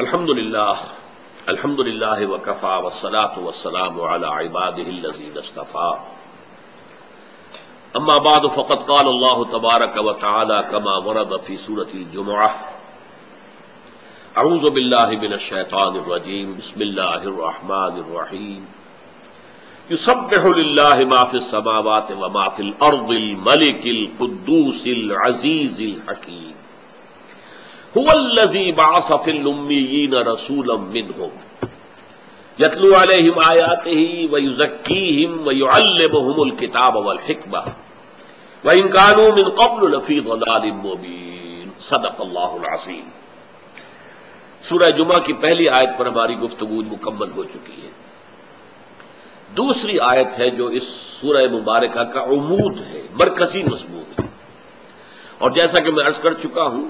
الحمد للہ وکفی والصلاة والسلام علی عباده الذین اصطفی اما بعد فقد قال اللہ تبارک وتعالی کما ورد فی سورۃ الجمعہ اعوذ باللہ من الشیطان الرجیم بسم اللہ الرحمن الرحیم یسبح للہ ما فی السماوات وما فی الارض الملک القدوس العزیز الحکیم هو الذی بعث فی الامیین رسولا منہم یتلو علیہم آیاتہ ویزکیہم ویعلمہم الکتاب والحکمہ وإن كانوا من قبل لفی ضلال مبین صدق اللہ العظیم۔ سورہ جمعہ کی پہلی آیت پر ہماری گفتگو مکمل ہو چکی ہے۔ دوسری آیت ہے جو اس سورہ مبارکہ کا عمود ہے، مرکزی مضمون ہے، اور جیسا کہ میں عرض کر چکا ہوں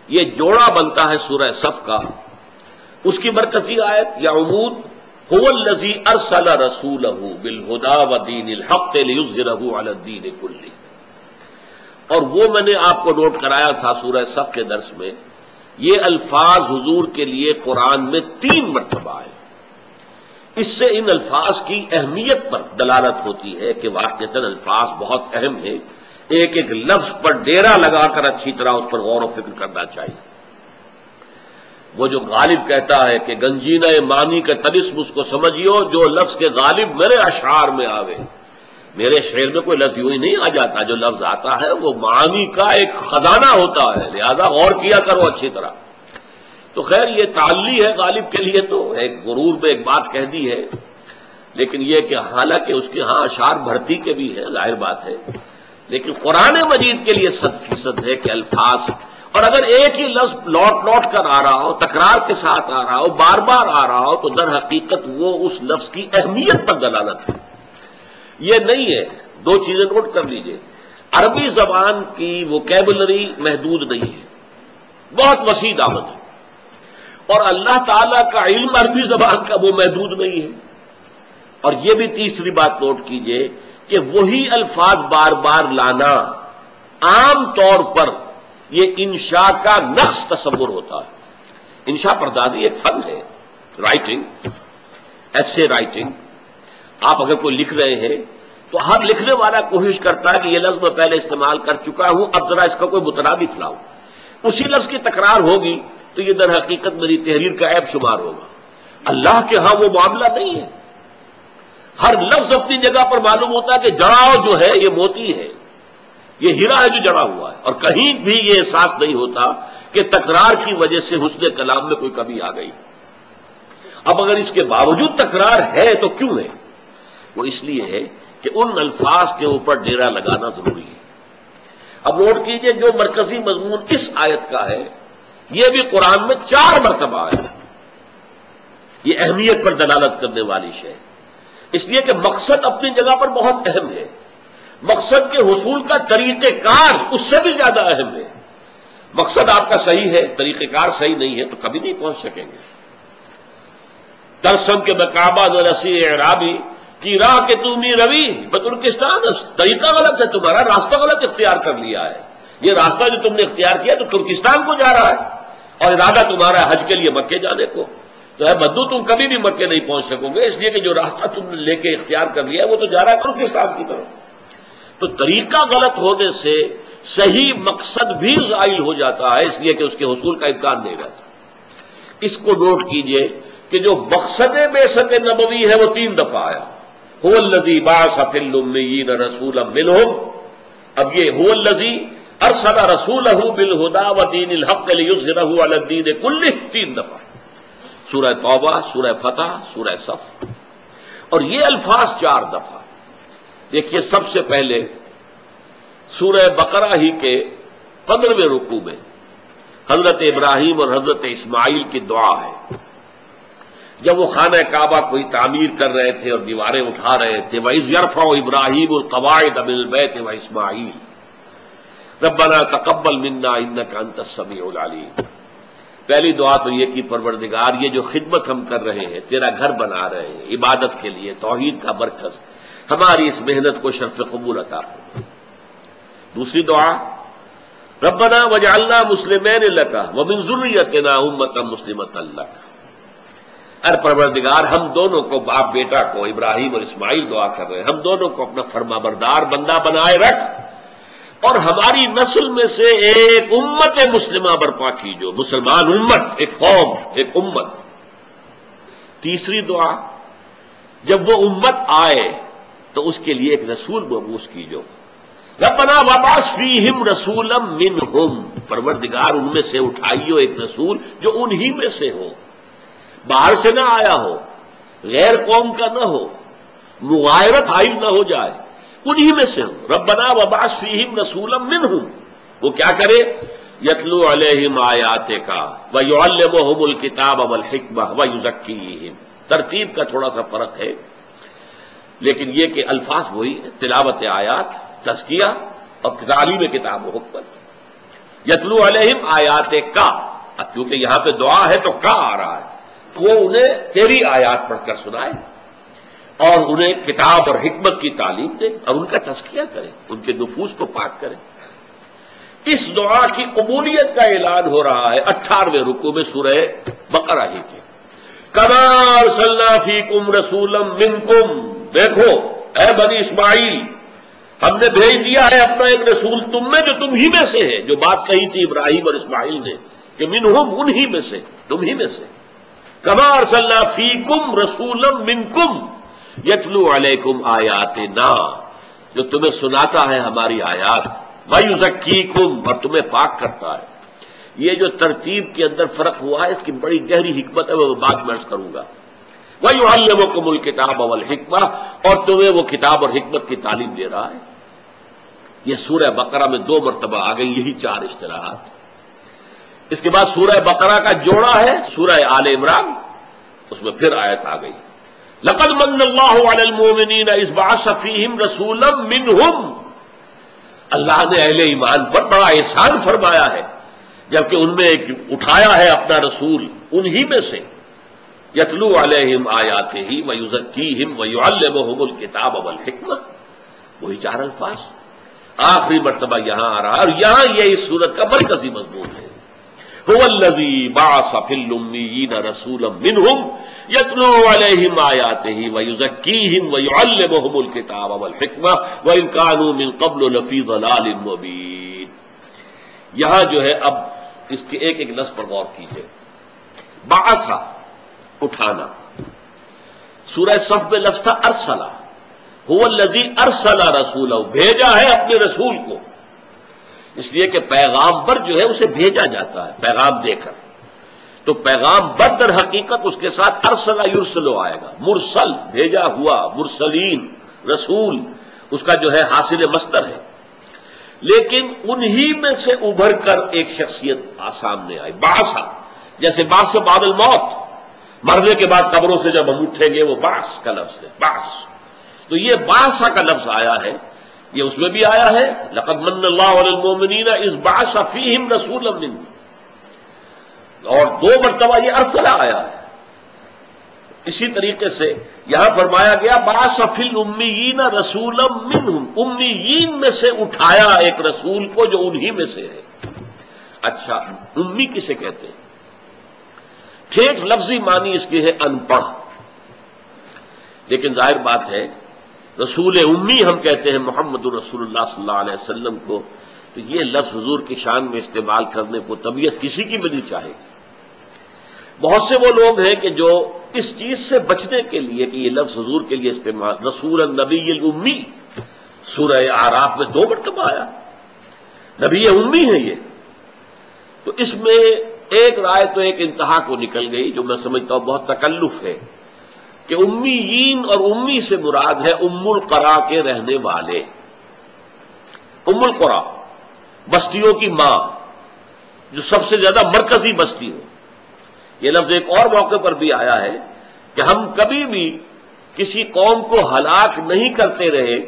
یہ جوڑا بنتا ہے سورہ صف کا۔ اس کی مرکزی آیت یا عمود هو الذی ارسل رسولہ بالہدی ودین الحق لیظہرہ علی الدین کلہ، اور وہ میں نے آپ کو نوٹ کرایا تھا سورہ صف کے درس میں، یہ الفاظ حضور کے لیے قرآن میں 3 مرتبہ آئے۔ اس سے ان الفاظ کی اہمیت پر دلالت ہوتی ہے کہ واقعتاً الفاظ بہت اہم ہیں، ایک ایک لفظ پر ڈیرا لگا کر اچھی طرح اس پر غور و فکر کرنا چاہیے۔ وہ جو غالب کہتا ہے کہ گنجینہ معنی کا طلسم اس کو سمجھیو جو لفظ کے غالب میرے اشعار میں آوے۔ میرے شعر میں کوئی لفظ یوں ہی نہیں آ جاتا، جو لفظ آتا ہے وہ معانی کا ایک خزانہ ہوتا ہے، لہذا غور کیا کرو اچھی طرح۔ تو خیر یہ تعلی ہے غالب کے لیے، تو ایک غرور میں ایک بات کہہ دی ہے، لیکن یہ کہ حالانکہ اس کے ہاں اشعار بھرتی کے بھی ہے، ظاہر بات ہے، لیکن قرآن مجید کے لیے 100% ہے کہ الفاظ، اور اگر ایک ہی لفظ لوٹ لوٹ کر آ رہا ہو، تکرار کے ساتھ آ رہا ہو، بار بار آ رہا ہو، تو در حقیقت وہ اس لفظ کی اہمیت پر دلالت ہے۔ یہ نہیں ہے، 2 چیزیں نوٹ کر لیجئے، عربی زبان کی ووکیبلری محدود نہیں ہے، بہت وسیع دامن ہے، اور اللہ تعالیٰ کا علم عربی زبان کا وہ محدود نہیں ہے۔ اور یہ بھی تیسری بات نوٹ کیجئے کہ وہی الفاظ بار بار لانا عام طور پر یہ انشاء کا نقص تصور ہوتا ہے۔ انشاء پردازی ایک فن ہے، رائٹنگ، ایسے رائٹنگ۔ آپ اگر کوئی لکھ رہے ہیں تو ہر لکھنے والا کوشش کرتا ہے کہ یہ لفظ میں پہلے استعمال کر چکا ہوں، اب ذرا اس کا کوئی مترادف لاؤں۔ اسی لفظ کی تکرار ہوگی تو یہ در حقیقت میری تحریر کا عیب شمار ہوگا۔ اللہ کے ہاں وہ معاملہ نہیں ہے، ہر لفظ اپنی جگہ پر معلوم ہوتا ہے کہ جڑاؤ جو ہے یہ موتی ہے، یہ ہیرا ہے جو جڑا ہوا ہے، اور کہیں بھی یہ احساس نہیں ہوتا کہ تکرار کی وجہ سے حسن کلام میں کوئی کمی آ گئی۔ اب اگر اس کے باوجود تکرار ہے تو کیوں ہے؟ وہ اس لیے ہے کہ ان الفاظ کے اوپر ڈیرا لگانا ضروری ہے۔ اب نوٹ کیجئے جو مرکزی مضمون اس آیت کا ہے یہ بھی قرآن میں 4 مرتبہ آیا ہے۔ یہ اہمیت پر دلالت کرنے والی شے، اس لیے کہ مقصد اپنی جگہ پر بہت اہم ہے، مقصد کے حصول کا طریقہ کار اس سے بھی زیادہ اہم ہے۔ مقصد آپ کا صحیح ہے، طریقہ کار صحیح نہیں ہے تو کبھی نہیں پہنچ سکیں گے۔ ترسم کے مقابہ و رسی اعرابی کی راہ کے تمی روی بترکستان، طریقہ غلط ہے تمہارا، راستہ غلط اختیار کر لیا ہے۔ یہ راستہ جو تم نے اختیار کیا تو ترکستان کو جا رہا ہے، اور ارادہ تمہارا ہے حج کے لیے مکے جانے کو، تو ہے بدو تم کبھی بھی مکے نہیں پہنچ سکو گے، اس لیے کہ جو راستہ تم نے لے کے اختیار کر لیا وہ تو جا رہا ہے ترکستان کی طرف۔ تو طریقہ غلط ہونے سے صحیح مقصد بھی زائل ہو جاتا ہے، اس لیے کہ اس کے حصول کا امکان نہیں رہتا۔ اس کو نوٹ کیجئے کہ جو مقصد بعثت نبوی ہے وہ 3 دفعہ آیا، هو الذی بعث فی الامیین رسولا منہم۔ اب یہ هو الذی ارسل رسولہ بالہدی ودین الحق لیظہرہ علی الدین کلہ 3 دفعہ، سورہ توبہ، سورہ فتح، سورہ صف، اور یہ الفاظ 4 دفعہ۔ دیکھیے سب سے پہلے سورہ بقرہ ہی کے 15ویں رکوع میں حضرت ابراہیم اور حضرت اسماعیل کی دعا ہے، جب وہ خانہ کعبہ کوئی تعمیر کر رہے تھے اور دیواریں اٹھا رہے تھے، وَإِذْ يَرْفَعُ إِبْرَاهِيمُ الْقَوَاعِدَ مِنَ الْبَيْتِ وَإِسْمَاعِيلُ رَبَّنَا تَقَبَّلْ مِنَّا إِنَّكَ أَنْتَ السَّمِيعُ الْعَلِيمُ۔ پہلی دعا تو یہ کی پروردگار یہ جو خدمت ہم کر رہے ہیں، تیرا گھر بنا رہے ہیں عبادت کے لیے، توحید کا مرکز، ہماری اس محنت کو شرف قبول عطا فرما۔ دوسری دعا ربنا وجعلنا مسلمین لک ومن ذریتنا امۃ مسلمۃ لک، اے پروردگار ہم دونوں کو، باپ بیٹا کو، ابراہیم اور اسماعیل دعا کر رہے ہیں، ہم دونوں کو اپنا فرما بردار بندہ بنائے رکھ، اور ہماری نسل میں سے ایک امت مسلمہ برپا کیجو، مسلمان امت، ایک قوم، ایک امت۔ تیسری دعا، جب وہ امت آئے تو اس کے لیے ایک رسول مبعوث کیجو، ربنا وابعث فیہم رسولا منہم، پروردگار ان میں سے اٹھائیو ایک رسول جو انہی میں سے ہو، باہر سے نہ آیا ہو، غیر قوم کا نہ ہو، مغایرت حائل نہ ہو جائے، انہی میں سے ہو۔ ربنا وابعث فیہم رسولا منہم، وہ کیا کرے؟ یتلو علیہم آیاتک ویعلمہم الکتاب والحکمہ ویزکیہم۔ ترتیب کا تھوڑا سا فرق ہے، لیکن یہ کہ الفاظ وہی ہے، تلاوت آیات، تزکیہ اور تعلیم کتاب و حکمت۔ یتلو علیہم آیاتک، اب کیونکہ یہاں پہ دعا ہے تو کا آ رہا ہے، وہ انہیں تیری آیات پڑھ کر سنائے اور انہیں کتاب اور حکمت کی تعلیم دے اور ان کا تزکیہ کرے، ان کے نفوس کو پاک کرے۔ اس دعا کی قبولیت کا اعلان ہو رہا ہے 18ویں رکوع میں سورہ بقرہ ہی کے، کما ارسلنا فیکم رسولا منکم، دیکھو اے بنی اسماعیل، ہم نے بھیج دیا ہے اپنا ایک رسول تم میں جو تم ہی میں سے ہے، جو بات کہی تھی ابراہیم اور اسماعیل نے کہ منہم، انہی میں سے، تم ہی میں سے، کما ارسلنا فیکم رسولا منکم یتلو علیکم آیاتنا، جو تمہیں سناتا ہے ہماری آیات، ویزکیکم، اور تمہیں پاک کرتا ہے۔ یہ جو ترتیب کے اندر فرق ہوا ہے اس کی بڑی گہری حکمت ہے، وہ بعد میں عرض کروں گا۔ وَيُعَلِّمُكُمُ الْكِتَابَ وَالْحِكْمَةَ، اور تمہیں وہ کتاب اور حکمت کی تعلیم دے رہا ہے۔ یہ سورہ بقرہ میں 2 مرتبہ آ گئی یہی 4 اصطلاحات۔ اس کے بعد سورہ بقرہ کا جوڑا ہے سورہ آل عمران، اس میں پھر آیت آ گئی، لَقَدْ مَنَّ اللَّهُ عَلَى الْمُؤْمِنِينَ إِذْ بَعَثَ فِيهِمْ رَسُولًا مِّنْهُمْ، اللہ نے اہل ایمان پر بڑا احسان فرمایا ہے جبکہ ان میں ایک اٹھایا ہے اپنا رسول انہی میں سے، یتلو علیہم آیاتہ ویزکیہم ویعلمہم الکتاب والحکمہ، وہی 4 الفاظ آخری مرتبہ یہاں آ رہا ہے، اور یہاں یہ اس سورت کا مرکزی مضمون ہے۔ هو الذی بعث فی الامیین رسولا منہم یتلو علیہم آیاتہ ویزکیہم ویعلمہم الکتاب والحکمہ وإن کانوا من قبل لفی ضلال مبین۔ یہاں جو ہے اب اس کے ایک ایک لفظ پر غور کیجئے۔ بعث، اٹھانا، سورہ صف میں لفظ تھا ارسلہ، هو الذی ارسل رسولہ، بھیجا ہے اپنے رسول کو، اس لیے کہ پیغام پر جو ہے اسے بھیجا جاتا ہے پیغام دے کر، تو پیغام بر در حقیقت اس کے ساتھ ارسلہ یرسلو آئے گا، مرسل، بھیجا ہوا، مرسلین، رسول، اس کا جو ہے حاصل مصدر ہے، لیکن انہی میں سے ابھر کر ایک شخصیت سامنے آئی، بعث، جیسے بعث بعد الموت، مرنے کے بعد قبروں سے جب ہم اٹھیں گے، وہ بعث کا لفظ ہے، بعث، تو یہ بعث کا لفظ آیا ہے، یہ اس میں بھی آیا ہے لقد من اللہ علی المؤمنین اذ بعث فیہم رسولا منہم، اور 2 مرتبہ یہ ارسلہ آیا ہے۔ اسی طریقے سے یہاں فرمایا گیا بعث فی الامیین رسولا منہم، امیین میں سے اٹھایا ایک رسول کو جو انہی میں سے ہے۔ اچھا، امی کسے کہتے ہیں؟ ٹھیک لفظی معنی اس کی ہے ان پڑھ، لیکن ظاہر بات ہے رسول امی ہم کہتے ہیں محمد رسول اللہ صلی اللہ علیہ وسلم کو، تو یہ لفظ حضور کی شان میں استعمال کرنے کو طبیعت کسی کی بھی نہیں چاہے گی۔ بہت سے وہ لوگ ہیں کہ جو اس چیز سے بچنے کے لیے کہ یہ لفظ حضور کے لیے استعمال، رسول النبی الامی سورہ اعراف میں 2 مرتبہ آیا، نبی امی ہے یہ، تو اس میں ایک رائے تو ایک انتہا کو نکل گئی جو میں سمجھتا ہوں بہت تکلف ہے، کہ امیین اور امی سے مراد ہے ام القریٰ کے رہنے والے، ام القریٰ بستیوں کی ماں، جو سب سے زیادہ مرکزی بستی ہو۔ یہ لفظ ایک اور موقع پر بھی آیا ہے کہ ہم کبھی بھی کسی قوم کو ہلاک نہیں کرتے رہے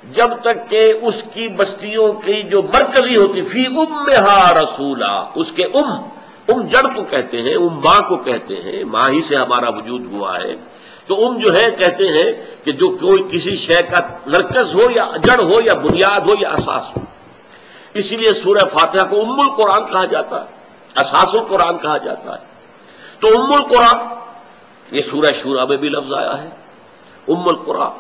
جب تک کہ اس کی بستیوں کی جو مرکزی ہوتی فی امہا رسولا، اس کے ام جڑ کو کہتے ہیں، ماں کو کہتے ہیں، ماں ہی سے ہمارا وجود ہوا ہے، تو جو ہے کہتے ہیں کہ جو کوئی کسی شے کا مرکز ہو یا جڑ ہو یا بنیاد ہو یا اساس ہو، اسی لیے سورہ فاتحہ کو ام القرآن کہا جاتا ہے، اساس القرآن کہا جاتا ہے۔ تو ام القرآن، یہ سورہ شورى میں بھی لفظ آیا ہے ام القرآن۔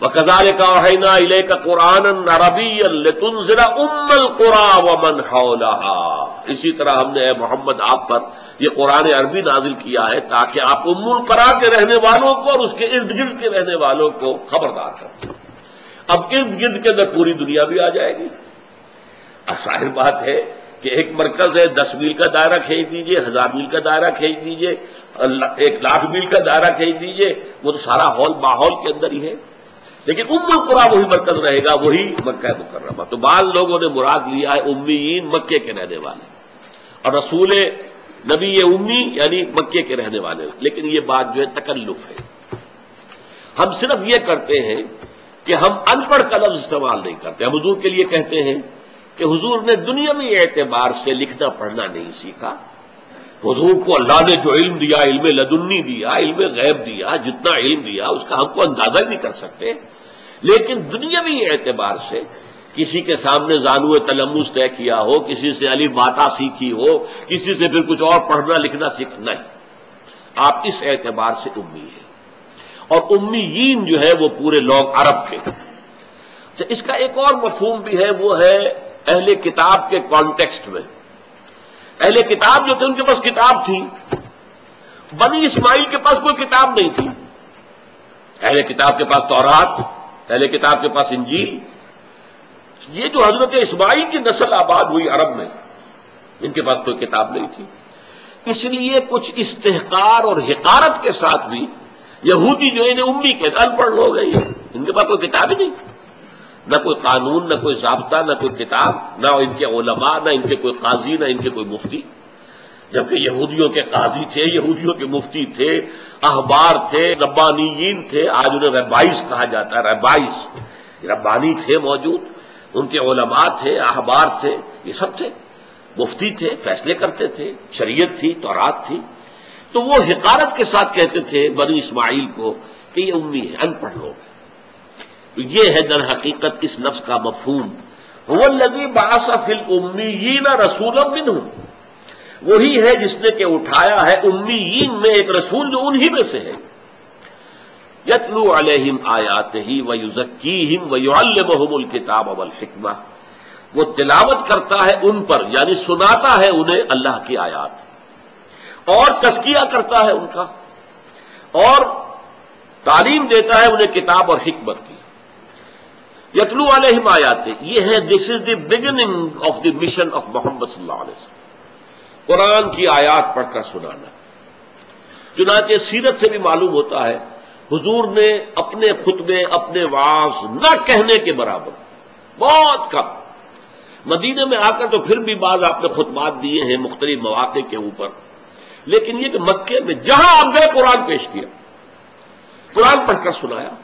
وَكَذَلِكَ أَوْحَيْنَا إِلَيْكَ قُرْآنًا عَرَبِيًّا لِتُنذِرَ أُمَّ الْقُرَىٰ وَمَنْ حَوْلَهَا، اسی طرح ہم نے اے محمد آپ پر یہ قرآن عربی نازل کیا ہے تاکہ آپ ام القریٰ کے رہنے والوں کو اور اس کے ارد گرد کے رہنے والوں کو خبردار کریں۔ اب ارد گرد کے اندر پوری دنیا بھی آ جائے گی۔ ظاہر بات ہے کہ ایک مرکز ہے، 10 میل کا دائرہ کھینچ دیجئے، 1000 میل کا دائرہ کھینچ دیجئے، 1,00,000 میل کا دائرہ کھینچ دیجئے، وہ تو سارا ماحول کے اندر ہی ہے، لیکن ام القریٰ وہی مرکز رہے گا، وہی مکہ مکرمہ۔ تو بعض لوگوں نے مراد لیا ہے امیین مکے کے رہنے والے، اور رسول نبی امی یعنی مکے کے رہنے والے، لیکن یہ بات جو ہے تکلف ہے۔ ہم صرف یہ کرتے ہیں کہ ہم ان پڑھ کا لفظ استعمال نہیں کرتے۔ ہم حضور کے لیے کہتے ہیں کہ حضور نے دنیاوی اعتبار سے لکھنا پڑھنا نہیں سیکھا، حضور کو اللہ نے جو علم دیا، علم لدنی دیا، علم غیب دیا، جتنا علم دیا اس کا ہم کو اندازہ ہی نہیں کر سکتے، لیکن دنیاوی اعتبار سے کسی کے سامنے زانو تلمس طے کیا ہو، کسی سے الف باتا سیکھی ہو، کسی سے پھر کچھ اور پڑھنا لکھنا سیکھنا، نہیں، آپ اس اعتبار سے امی ہیں۔ اور امیین جو ہے وہ پورے لوگ عرب کے۔ اس کا ایک اور مفہوم بھی ہے، وہ ہے اہل کتاب کے کانٹیکسٹ میں۔ اہل کتاب جو تھے ان کے پاس کتاب تھی، بنی اسماعیل کے پاس کوئی کتاب نہیں تھی۔ اہل کتاب کے پاس تورات، اہل کتاب کے پاس انجیل۔ یہ جو حضرت اسماعیل کی نسل آباد ہوئی عرب میں، ان کے پاس کوئی کتاب نہیں تھی، اس لیے کچھ استحقار اور حقارت کے ساتھ بھی یہودی جو انہیں امی کہتے، ان پڑھ لوگ ہیں، ان کے پاس کوئی کتاب ہی نہیں، نہ کوئی قانون، نہ کوئی ضابطہ، نہ کوئی کتاب، نہ ان کے علماء، نہ ان کے کوئی قاضی، نہ ان کے کوئی مفتی۔ جبکہ یہودیوں کے قاضی تھے، یہودیوں کے مفتی تھے، احبار تھے، ربانیین تھے، آج انہیں ربائز کہا جاتا ہے، ربائز، ربانی تھے موجود، ان کے علماء تھے، احبار تھے، یہ سب تھے، مفتی تھے، فیصلے کرتے تھے، شریعت تھی، تورات تھی۔ تو وہ حقارت کے ساتھ کہتے تھے بنی اسماعیل کو کہ یہ امی ہے، ان پڑھ لوگ۔ تو یہ ہے در حقیقت اس لفظ کا مفہوم، هو الذی بعث فی الامیین رسولا منہم، وہی ہے جس نے کہ اٹھایا ہے امیین میں ایک رسول جو انہی میں سے ہے، یتلو علیہم آیاتہ ویزکیہم ویعلمہم الکتاب والحکمہ، وہ تلاوت کرتا ہے ان پر، یعنی سناتا ہے انہیں اللہ کی آیات، اور تزکیہ کرتا ہے ان کا، اور تعلیم دیتا ہے انہیں کتاب اور حکمت کی۔ یتلو علیہم آیات، یہ ہے this is the beginning of the mission of Muhammad صلی اللہ علیہ وسلم، قرآن کی آیات پڑھ کر سنانا۔ چنانچہ سیرت سے بھی معلوم ہوتا ہے حضور نے اپنے خطبے، اپنے وعظ نہ کہنے کے برابر، بہت کم، مدینے میں آ کر تو پھر بھی بعض آپ نے خطبات دیے ہیں مختلف مواقع کے اوپر، لیکن یہ کہ مکے میں جہاں آپ گئے قرآن پیش کیا، قرآن پڑھ کر سنایا۔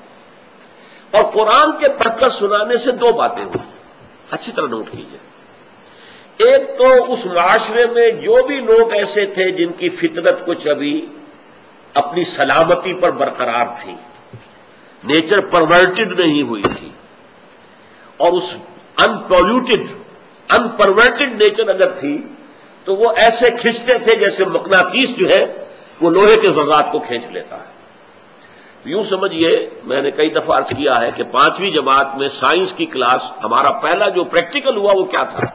اور قرآن کے پڑھ کر سنانے سے دو باتیں ہوئی، اچھی طرح نوٹ کیجیے۔ ایک تو اس معاشرے میں جو بھی لوگ ایسے تھے جن کی فطرت کچھ ابھی اپنی سلامتی پر برقرار تھی، نیچر پرورٹڈ نہیں ہوئی تھی، اور اس انپرورٹڈ نیچر اگر تھی تو وہ ایسے کھینچتے تھے جیسے مقناطیس جو ہے وہ لوہے کے ذرات کو کھینچ لیتا ہے۔ یوں سمجھیے، میں نے کئی دفعہ عرض کیا ہے کہ 5ویں جماعت میں سائنس کی کلاس ہمارا پہلا جو پریکٹیکل ہوا وہ کیا تھا؟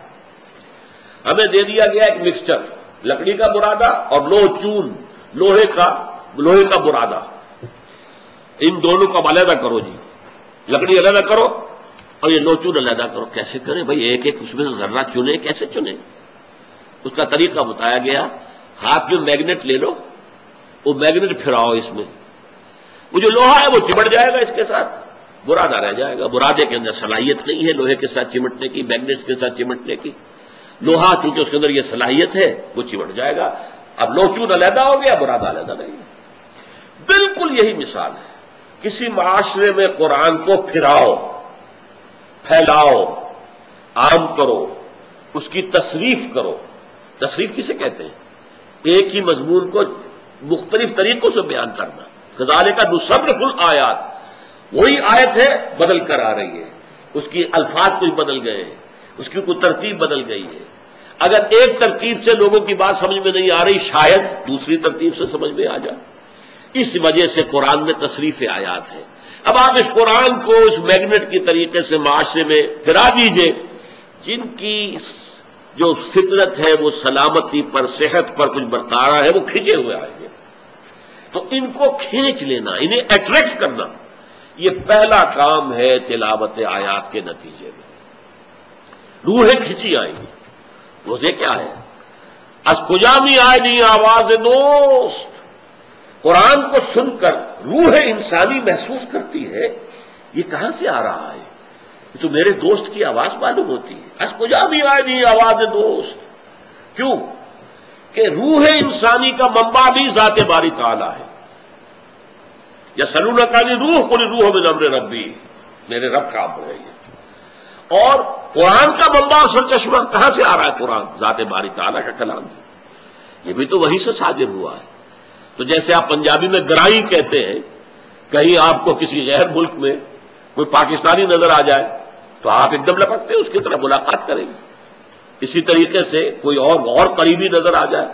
ہمیں دے دیا گیا ایک مکسچر، لکڑی کا برادہ اور لوہ چون، لوہے کا برادہ، ان دونوں کو علیحدہ کرو جی، لکڑی علیحدہ کرو اور یہ لوہ چون علیحدہ کرو۔ کیسے کریں بھائی؟ ایک ایک اس میں سے ذرہ چنے، کیسے چنے؟ اس کا طریقہ بتایا گیا، ہاتھ میں میگنیٹ لے لو، وہ میگنیٹ پھراؤ اس میں، وہ جو لوہا ہے وہ چمٹ جائے گا، اس کے ساتھ برادہ رہ جائے گا۔ برادے کے اندر صلاحیت نہیں ہے لوہے کے ساتھ چمٹنے کی، میگنیٹس کے ساتھ چمٹنے کی، لوہا چونکہ اس کے اندر یہ صلاحیت ہے وہ چمٹ جائے گا۔ اب لوچون علیحدہ ہو گیا، برادہ علیحدہ نہیں ہے۔ بالکل یہی مثال ہے، کسی معاشرے میں قرآن کو پھراؤ، پھیلاؤ، عام کرو، اس کی تصریف کرو۔ تصریف کسے کہتے ہیں؟ ایک ہی مضمون کو مختلف طریقوں سے بیان کرنا۔ کذالک نصرف الآیات، وہی آیت ہے بدل کر آ رہی ہے، اس کی الفاظ کچھ بدل گئے ہیں، اس کی کوئی ترتیب بدل گئی ہے. اگر ایک ترتیب سے لوگوں کی بات سمجھ میں نہیں آ رہی، شاید دوسری ترتیب سے سمجھ میں آ جائے. اس وجہ سے قرآن میں تصریف آیات ہے. اب آپ اس قرآن کو اس میگنیٹ کی طریقے سے معاشرے میں پھرا دیجئے، جن کی جو فطرت ہے وہ سلامتی پر، صحت پر کچھ برقرار ہے، وہ کھنچے ہوئے آئیں گے. تو ان کو کھینچ لینا، انہیں اٹریکٹ کرنا، یہ پہلا کام ہے تلاوت آیات کے نتیجے میں. روحیں کھینچی آئیں گی. روزے کیا ہے؟ از کجا می آئے نہیں آواز دوست. قرآن کو سن کر روح انسانی محسوس کرتی ہے یہ کہاں سے آ رہا ہے، یہ تو میرے دوست کی آواز معلوم ہوتی ہے. از کجا بھی آئے نہیں آواز دوست. کیوں کہ روح انسانی کا منبع بھی ذات باری تعالی ہے. یسألونک عن الروح قل الروح من امر ربی، میرے رب کا امر ہے یہ. اور قرآن کا منبع سرچشمہ کہاں سے آ رہا ہے؟ قرآن ذات باری تعالی کا کلام ہے. یہ بھی تو وہی سے صادر ہوا ہے. تو جیسے آپ پنجابی میں گرائی کہتے ہیں، کہیں آپ کو کسی غیر ملک میں کوئی پاکستانی نظر آ جائے تو آپ ایک دم لپکتے ہیں اس کی طرف ملاقات کریں گے. اسی طریقے سے کوئی اور قریبی نظر آ جائے،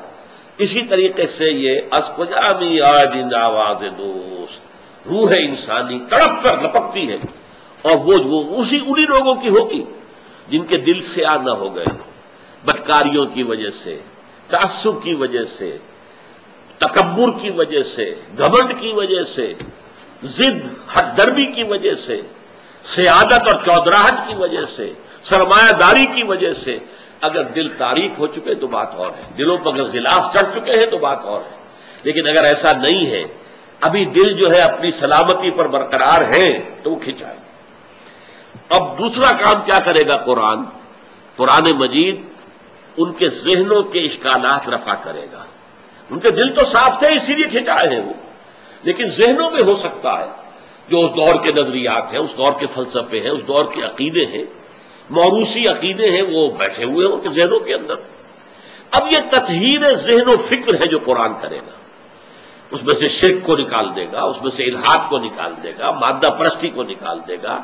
اسی طریقے سے یہ از کجا می آئے دن آواز دوست، روح انسانی تڑپ کر لپکتی ہے. اور وہ انہی لوگوں کی ہوگی جن کے دل سے نہ ہو گئے، بدکاریوں کی وجہ سے، تعصب کی وجہ سے، تکبر کی وجہ سے، گھمنڈ کی وجہ سے، ضد حد درمی کی وجہ سے، سیادت اور چودراہٹ کی وجہ سے، سرمایہ داری کی وجہ سے اگر دل تاریک ہو چکے تو بات اور ہے. دلوں پر اگر غلاف چڑھ چکے ہیں تو بات اور ہے. لیکن اگر ایسا نہیں ہے، ابھی دل جو ہے اپنی سلامتی پر برقرار ہے تو وہ کھنچائے. اب دوسرا کام کیا کرے گا قرآن مجید؟ ان کے ذہنوں کے اشکالات رفع کرے گا. ان کے دل تو صاف تھے اسی لیے کھنچائے ہیں وہ، لیکن ذہنوں میں ہو سکتا ہے جو اس دور کے نظریات ہیں، اس دور کے فلسفے ہیں، اس دور کے عقیدے ہیں، موروثی عقیدے ہیں، وہ بیٹھے ہوئے ہیں ان کے ذہنوں کے اندر. اب یہ تطہیر ذہن و فکر ہے جو قرآن کرے گا. اس میں سے شرک کو نکال دے گا، اس میں سے الحاد کو نکال دے گا، مادہ پرستی کو نکال دے گا،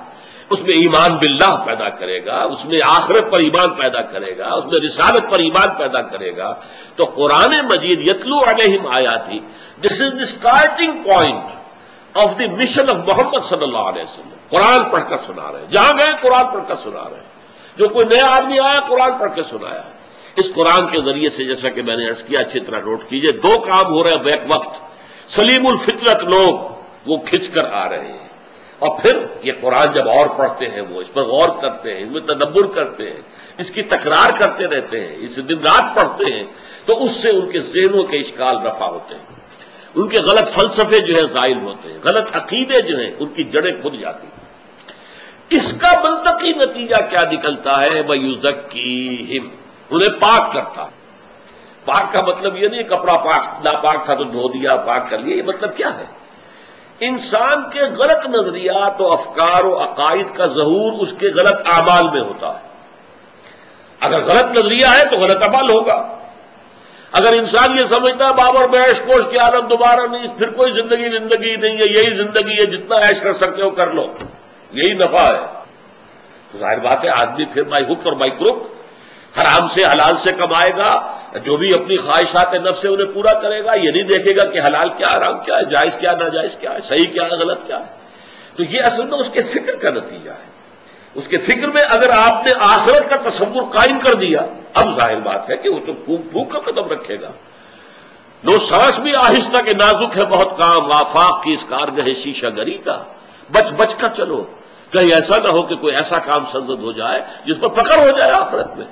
اس میں ایمان باللہ پیدا کرے گا، اس میں آخرت پر ایمان پیدا کرے گا، اس میں رسالت پر ایمان پیدا کرے گا. تو قرآن مجید یتلو علیہم آیاتی، this is the starting point of the mission of Muhammad صلی اللہ علیہ وسلم. قرآن پڑھ کر سنا رہے ہیں، جہاں گئے قرآن پڑھ کر سنا رہے ہیں. جو کوئی نیا آدمی آیا قرآن پڑھ کے سنایا. اس قرآن کے ذریعے سے جیسا کہ میں نے عرض کیا، اچھی طرح نوٹ کیجئے، دو کام ہو رہے ہیں بیک وقت. سلیم الفطرت لوگ وہ کھنچ کر آ رہے ہیں، اور پھر یہ قرآن جب اور پڑھتے ہیں، وہ اس پر غور کرتے ہیں، اس میں تدبر کرتے ہیں، اس کی تکرار کرتے رہتے ہیں، اسے دن رات پڑھتے ہیں، تو اس سے ان کے ذہنوں کے اشکال رفع ہوتے ہیں، ان کے غلط فلسفے جو ہیں زائل ہوتے ہیں، غلط عقیدے جو ہیں ان کی جڑیں کھد جاتی ہیں. اس کا منطقی نتیجہ کیا نکلتا ہے؟ وَيُزَكِّيهِمْ، انہیں پاک کرتا ہے. پاک کا مطلب یہ نہیں کپڑا پاک ناپاک تھا تو دھو دیا پاک کر لیا. یہ مطلب کیا ہے؟ انسان کے غلط نظریات و افکار و عقائد کا ظہور اس کے غلط اعمال میں ہوتا ہے. اگر غلط نظریہ ہے تو غلط عمل ہوگا. اگر انسان یہ سمجھتا ہے بابر میں عیش کوش کی عالم دوبارہ نہیں، پھر کوئی زندگی نہیں ہے، یہی زندگی ہے، جتنا عیش کر سکتے ہو کر لو، یہی نفع ہے، تو ظاہر بات ہے آدمی پھر بائی ہک اور بائی کروک حرام سے حلال سے کمائے گا. جو بھی اپنی خواہشات نفس سے انہیں پورا کرے گا، یہ نہیں دیکھے گا کہ حلال کیا حرام کیا ہے، جائز کیا ناجائز کیا ہے، صحیح کیا ہے غلط کیا ہے. تو یہ اصل میں اس کے فکر کا نتیجہ ہے. اس کے فکر میں اگر آپ نے آخرت کا تصور قائم کر دیا، اب ظاہر بات ہے کہ وہ تو پھونک پھونک کا قدم رکھے گا. لو سانس بھی آہستہ کے نازک ہے بہت کام، آفاق کی اس کارگہ شیشہ گری کا، بچ بچ کر چلو، کہیں ایسا نہ ہو کہ کوئی ایسا کام سرزد ہو جائے جس پر پکڑ ہو جائے آخرت میں،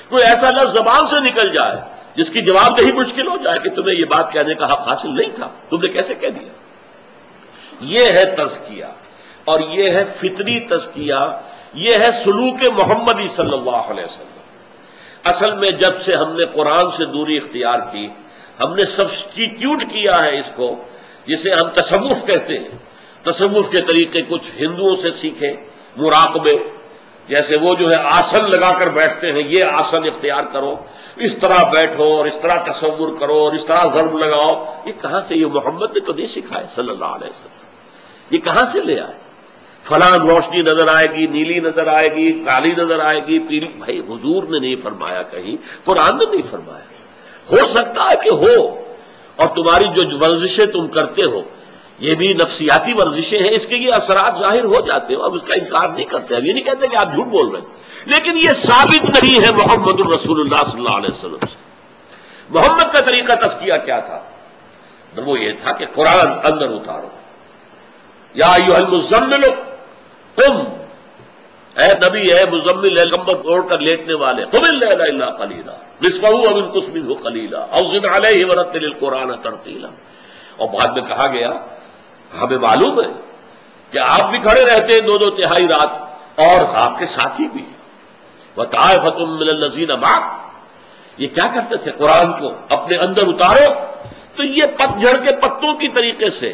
کوئی ایسا لفظ زبان سے نکل جائے جس کی جواب دہی مشکل ہو جائے کہ تمہیں یہ بات کہنے کا حق حاصل نہیں تھا، تم نے کیسے کہہ دیا. یہ ہے تزکیہ، اور یہ ہے فطری تزکیہ، یہ ہے سلوک محمدی صلی اللہ علیہ وسلم. اصل میں جب سے ہم نے قرآن سے دوری اختیار کی، ہم نے سبسٹیٹیوٹ کیا ہے اس کو، جسے ہم تصوف کہتے ہیں. تصوف کے طریقے کچھ ہندوؤں سے سیکھیں، مراقبے، جیسے وہ جو ہے آسن لگا کر بیٹھتے ہیں، یہ آسن اختیار کرو، اس طرح بیٹھو اور اس طرح تصور کرو اور اس طرح ضرب لگاؤ. یہ کہاں سے؟ یہ محمد نے تو نہیں سکھائے صلی اللہ علیہ وسلم. یہ کہاں سے لے آئے؟ فلاں روشنی نظر آئے گی، نیلی نظر آئے گی، کالی نظر آئے گی، پیلی. بھائی حضور نے نہیں فرمایا، کہیں قرآن نے نہیں فرمایا. ہو سکتا ہے کہ ہو، اور تمہاری جو ورزشیں تم کرتے ہو یہ بھی نفسیاتی ورزشیں ہیں، اس کے یہ اثرات ظاہر ہو جاتے ہو، اب اس کا انکار نہیں کرتے. اب یہ نہیں کہتے کہ آپ جھوٹ بول رہے ہیں، لیکن یہ ثابت نہیں ہے محمد الرسول اللہ صلی اللہ علیہ وسلم سے. محمد کا طریقہ تزکیہ کیا تھا؟ وہ یہ تھا کہ قرآن اندر اتارو. یا ایھا المزمل قم، اے نبی، اے مزمل، اے کمبل اوڑھ کر لیٹنے والے، قم اللیل الا قلیلا نصفہ او انقص منہ قلیلا او زد علیہ ورتل القرآن ترتیلا. اور بعد میں کہا گیا، ہمیں معلوم ہے کہ آپ بھی کھڑے رہتے ہیں 2 تہائی رات، اور آپ کے ساتھی بھی. وطائفۃ من الذین معک، یہ کیا کرتے تھے؟ قرآن کو اپنے اندر اتارو تو یہ پت جھڑ کے پتوں کی طریقے سے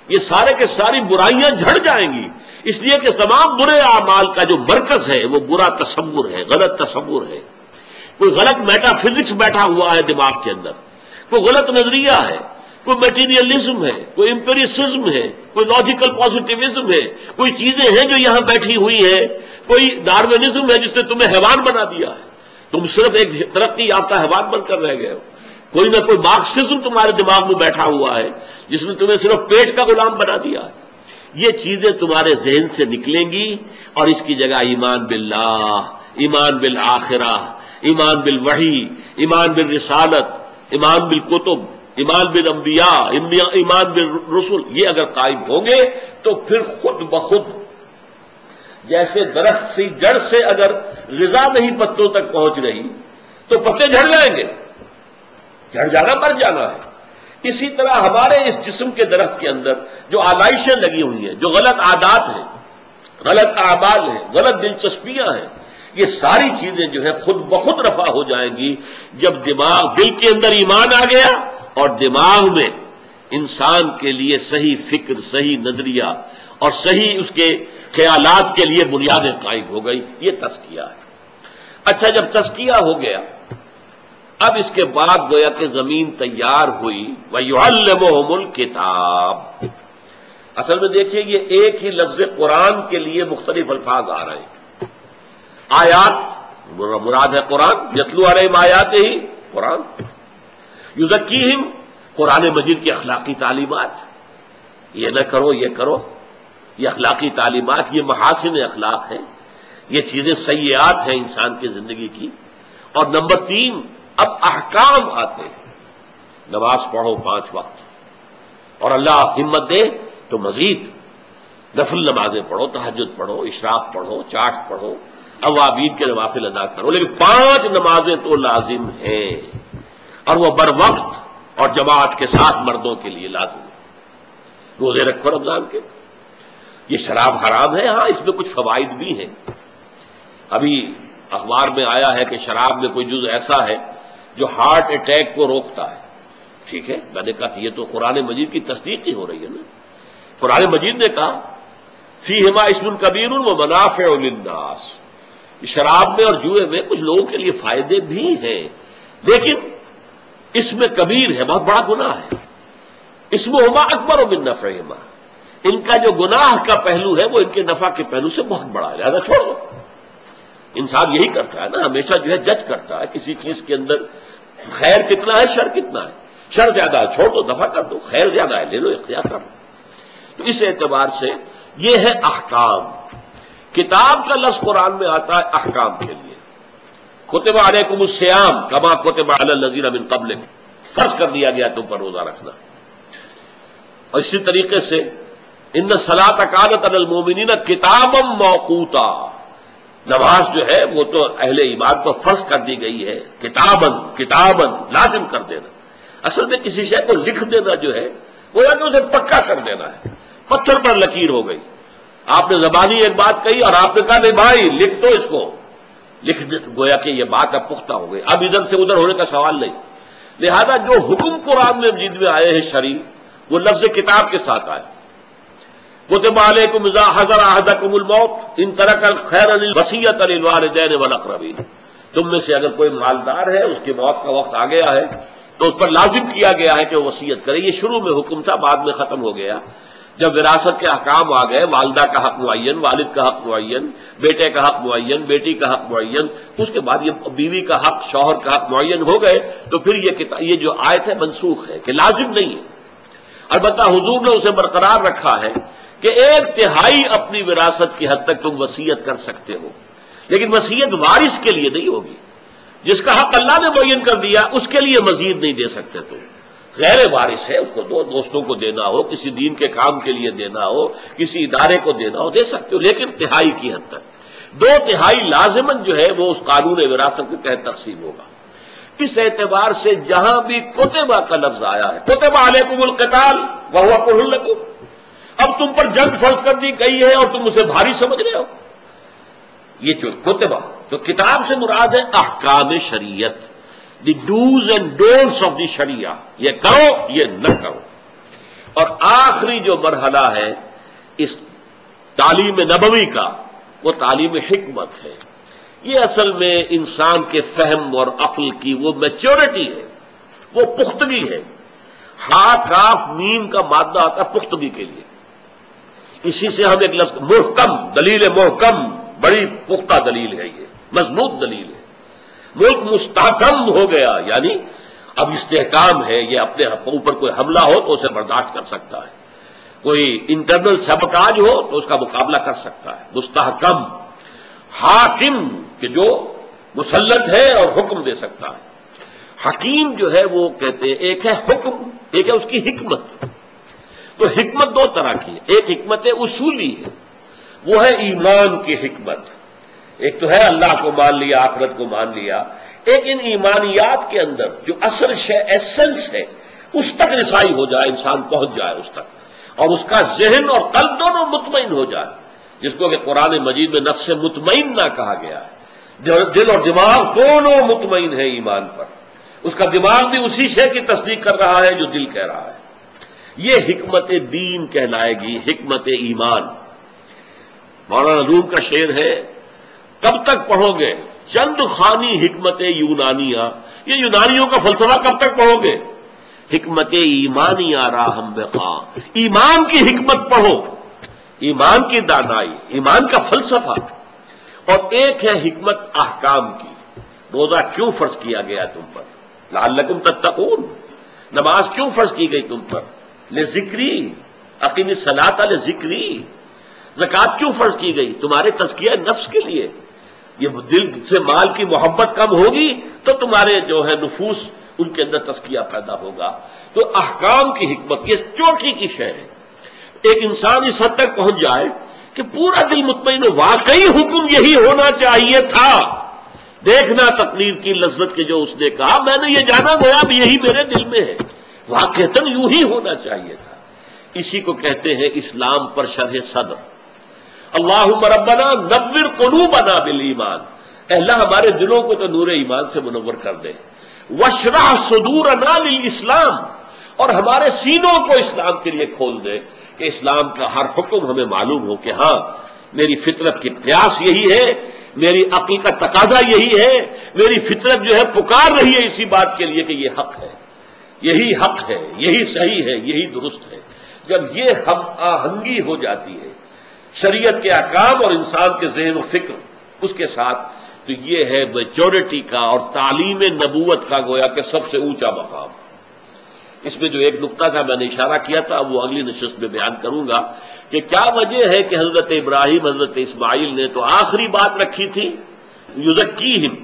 یہ سارے کے ساری برائیاں جھڑ جائیں گی. اس لیے کہ تمام برے اعمال کا جو مرکز ہے وہ برا تصور ہے، غلط تصور ہے. کوئی غلط میٹا فزکس بیٹھا ہوا ہے دماغ کے اندر، کوئی غلط نظریہ ہے، کوئی میٹیریلزم ہے، کوئی امپیریسزم ہے، کوئی لاجیکل پازیٹیوزم ہے، کوئی چیزیں ہیں جو یہاں بیٹھی ہوئی ہیں، کوئی ڈاروینزم ہے جس نے تمہیں حیوان بنا دیا ہے، تم صرف ایک ترقی یافتہ حیوان بن کر رہ گئے ہو. کوئی نہ کوئی مارکسزم تمہارے دماغ میں بیٹھا ہوا ہے جس نے تمہیں صرف پیٹ کا غلام بنا دیا ہے. یہ چیزیں تمہارے ذہن سے نکلیں گی اور اس کی جگہ ایمان باللہ، ایمان بالآخرہ، ایمان بالوحی، ایمان بالرسالت، ایمان بالکتب، ایمان بالانبیاء، ایمان بالرسل، یہ اگر قائم ہوں گے تو پھر خود بخود جیسے درخت سی جڑ سے اگر غذا نہیں پتوں تک پہنچ رہی تو پتے جھڑ جائیں گے، جھڑ جانا مر جانا ہے. اسی طرح ہمارے اس جسم کے درخت کے اندر جو آلائشیں لگی ہوئی ہیں، جو غلط عادات ہیں، غلط اعمال ہیں، غلط دلچسپیاں ہیں، یہ ساری چیزیں جو ہے خود بخود رفع ہو جائیں گی جب دل کے اندر ایمان آ گیا اور دماغ میں انسان کے لیے صحیح فکر، صحیح نظریہ اور صحیح اس کے خیالات کے لیے بنیادیں قائم ہو گئی. یہ تزکیہ ہے. اچھا، جب تزکیہ ہو گیا اب اس کے بعد گویا کہ زمین تیار ہوئی. وَيُعَلِّمُهُمُ الْكِتَابَ، اصل میں دیکھیے یہ ایک ہی لفظ قرآن کے لیے مختلف الفاظ آ رہے ہیں. آیات مراد ہے قرآن، یتلو علیہم آیاتہ ہی قرآن، یزکیہم قرآن مجید کی اخلاقی تعلیمات، یہ نہ کرو یہ کرو، یہ اخلاقی تعلیمات، یہ محاسن اخلاق ہیں، یہ چیزیں سیئات ہیں انسان کی زندگی کی. اور نمبر 3 اب احکام آتے ہیں. نماز پڑھو 5 وقت، اور اللہ ہمت دے تو مزید نفل نمازیں پڑھو، تہجد پڑھو، اشراق پڑھو، چاٹ پڑھو، اوابین کے نوافل ادا کرو، لیکن 5 نمازیں تو لازم ہیں، اور وہ بر وقت اور جماعت کے ساتھ مردوں کے لیے لازم ہے. روزے رکھو رمضان کے. یہ شراب حرام ہے، ہاں اس میں کچھ فوائد بھی ہیں. ابھی اخبار میں آیا ہے کہ شراب میں کوئی جز ایسا ہے جو ہارٹ اٹیک کو روکتا ہے. ٹھیک ہے، میں نے کہا کہ یہ تو قرآن مجید کی تصدیق ہی ہو رہی ہے نا. قرآن مجید نے کہا فیہما اسم کبیر ومنافع للناس، شراب میں اور جوئے میں کچھ لوگوں کے لیے فائدے بھی ہیں، لیکن اس میں کبیر ہے، بہت بڑا گناہ ہے. اسمہما اکبر من نفعہما، ان کا جو گناہ کا پہلو ہے وہ ان کے نفع کے پہلو سے بہت بڑا ہے، لہذا چھوڑ دو. انسان یہی کرتا ہے نا، ہمیشہ جو ہے جج کرتا ہے کسی چیز کے اندر خیر کتنا ہے، شر کتنا ہے. شر زیادہ ہے چھوڑ دو، دفع کر دو، خیر زیادہ ہے لے لو، اختیار کر لو. تو اس اعتبار سے یہ ہے احکام. کتاب کا لفظ قرآن میں آتا ہے احکام کے لیے. کتب علیکم الصیام کما کتب علی الذین من قبلکم، فرض کر دیا گیا تم پر روزہ رکھنا. اور اسی طریقے سے ان الصلاۃ کانت علی المؤمنین کتابا موقوتا، نماز جو ہے وہ تو اہل ایمان پر فرض کر دی گئی ہے، کتاباً لازم کر دینا. اصل میں کسی شے کو لکھ دینا جو ہے وہ یا کہ اسے پکا کر دینا ہے، پتھر پر لکیر ہو گئی. آپ نے زبانی ایک بات کہی اور آپ نے کہا نہیں بھائی لکھ دو اس کو، لکھ دے، گویا کہ یہ بات اب پختہ ہو گئی، اب ادھر سے ادھر ہونے کا سوال نہیں. لہذا جو حکم قرآن میں مجید میں آئے ہیں شرعی، وہ لفظ کتاب کے ساتھ آئے. کتب علیکم اذا حضر احدکم الموت ان ترک خیرا الوصیۃ للوالدین والاقربین، تم میں سے اگر کوئی مالدار ہے اس کی موت کا وقت آ گیا ہے تو اس پر لازم کیا گیا ہے کہ وہ وصیت کرے. یہ شروع میں حکم تھا، بعد میں ختم ہو گیا. جب وراثت کے احکام آ گئے، والدہ کا حق معین، والد کا حق معین، بیٹے کا حق معین، بیٹی کا حق معین، اس کے بعد یہ بیوی کا حق، شوہر کا حق معین ہو گئے، تو پھر یہ جو آیت ہے منسوخ ہے کہ لازم نہیں ہے۔ البتہ حضور نے اسے برقرار رکھا ہے کہ 1/3 اپنی وراثت کی حد تک تم وصیت کر سکتے ہو، لیکن وصیت وارث کے لیے نہیں ہوگی۔ جس کا حق اللہ نے معین کر دیا اس کے لیے مزید نہیں دے سکتے تم۔ غیر وارث ہے، اس کو دوستوں کو دینا ہو، کسی دین کے کام کے لیے دینا ہو، کسی ادارے کو دینا ہو، دے سکتے ہو، لیکن 1/3 کی حد تک۔ 2/3 لازماً جو ہے وہ اس قانون وراثت کے تحت تقسیم ہوگا۔ اس اعتبار سے جہاں بھی کتبہ کا لفظ آیا ہے، کتب علیکم القتال وہو کرہ لکم، اب تم پر جنگ فرض کر دی گئی ہے اور تم اسے بھاری سمجھ رہے ہو، یہ جو کتبہ، تو کتاب سے مراد ہے احکام شریعت، the dos and don'ts of the sharia, یہ کرو یہ نہ کرو۔ اور آخری جو مرحلہ ہے اس تعلیم نبوی کا، وہ تعلیم حکمت ہے۔ یہ اصل میں انسان کے فہم اور عقل کی وہ میچورٹی ہے، وہ پختگی ہے۔ ہا کاف میم کا مادہ آتا ہے پختگی کے لیے، اسی سے ہم ایک لفظ محکم، دلیل محکم، بڑی پختہ دلیل ہے، یہ مضبوط دلیل ہے۔ ملک مستحکم ہو گیا، یعنی اب استحکام ہے، یہ اپنے اوپر کوئی حملہ ہو تو اسے برداشت کر سکتا ہے، کوئی انٹرنل سیبوٹاج ہو تو اس کا مقابلہ کر سکتا ہے۔ مستحکم، حاکم کہ جو مسلط ہے اور حکم دے سکتا ہے۔ حکیم جو ہے وہ کہتے ہیں ایک ہے حکم، ایک ہے اس کی حکمت۔ تو حکمت 2 طرح کی ہے، ایک حکمت اصولی ہے، وہ ہے ایمان کی حکمت۔ ایک تو ہے اللہ کو مان لیا، آخرت کو مان لیا، ایک ان ایمانیات کے اندر جو اصل شے ایسنس ہے اس تک رسائی ہو جائے، انسان پہنچ جائے اس تک، اور اس کا ذہن اور قلب دونوں مطمئن ہو جائے، جس کو کہ قرآن مجید میں نفس مطمئنہ کہا گیا ہے۔ دل اور دماغ دونوں مطمئن ہیں ایمان پر، اس کا دماغ بھی اسی شے کی تصدیق کر رہا ہے جو دل کہہ رہا ہے۔ یہ حکمت دین کہلائے گی، حکمت ایمان۔ مولانا روم کا شعر ہے، کب تک پڑھو گے چند خانی حکمت یونانیہ، یہ یونانیوں کا فلسفہ کب تک پڑھو گے؟ حکمت ایمانیہ راہم بخواں، ایمان کی حکمت پڑھو، ایمان کی دانائی، ایمان کا فلسفہ۔ اور ایک ہے حکمت احکام کی، روزہ کیوں فرض کیا گیا تم پر، لعلکم تتقون، نماز کیوں فرض کی گئی تم پر، لذکری، اقیم الصلاۃ لذکری، زکوٰۃ کیوں فرض کی گئی، تمہارے تزکیہ نفس کے لیے۔ یہ دل سے مال کی محبت کم ہوگی تو تمہارے جو ہے نفوس ان کے اندر تزکیہ پیدا ہوگا۔ تو احکام کی حکمت یہ چوٹی کی شے ہے۔ ایک انسان اس حد تک پہنچ جائے کہ پورا دل مطمئن ہو، واقعی حکم یہی ہونا چاہیے تھا، دیکھنا تقریر کی لذت کے جو اس نے کہا، میں نے یہ جانا گویا اب یہی میرے دل میں ہے، واقعتاً یوں ہی ہونا چاہیے تھا۔ اسی کو کہتے ہیں اسلام پر شرح صدر۔ اللہم ربنا نور قلوبنا بالایمان، اے اللہ ہمارے دلوں کو تو نور ایمان سے منور کر دے، واشرح صدورنا للاسلام، اور ہمارے سینوں کو اسلام کے لیے کھول دے کہ اسلام کا ہر حکم ہمیں معلوم ہو کہ ہاں میری فطرت کی قیاس یہی ہے، میری عقل کا تقاضا یہی ہے، میری فطرت جو ہے پکار رہی ہے اسی بات کے لیے کہ یہ حق ہے، یہی حق ہے، یہی صحیح ہے، یہی درست ہے۔ جب یہ ہم آہنگی ہو جاتی ہے شریعت کے احکام اور انسان کے ذہن و فکر اس کے ساتھ، تو یہ ہے میچورٹی کا اور تعلیم نبوت کا گویا کہ سب سے اونچا مقام۔ اس میں جو ایک نقطہ کا میں نے اشارہ کیا تھا وہ اگلی نشست میں بیان کروں گا کہ کیا وجہ ہے کہ حضرت ابراہیم حضرت اسماعیل نے تو آخری بات رکھی تھی یزکیہم،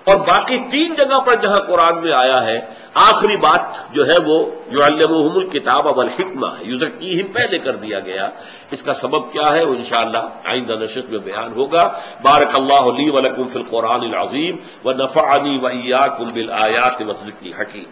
اور باقی 3 جگہ پر جہاں قرآن میں آیا ہے آخری بات جو ہے وہ یعلمہم الکتاب والحکمہ ہے، یزکیہم پہلے کر دیا گیا۔ اس کا سبب کیا ہے وہ انشاءاللہ آئندہ نشست میں بیان ہوگا۔ بارک اللہ لی ولکم فی القرآن العظیم ونفعنی وإیاکم بالآیات والذکر الحکیم۔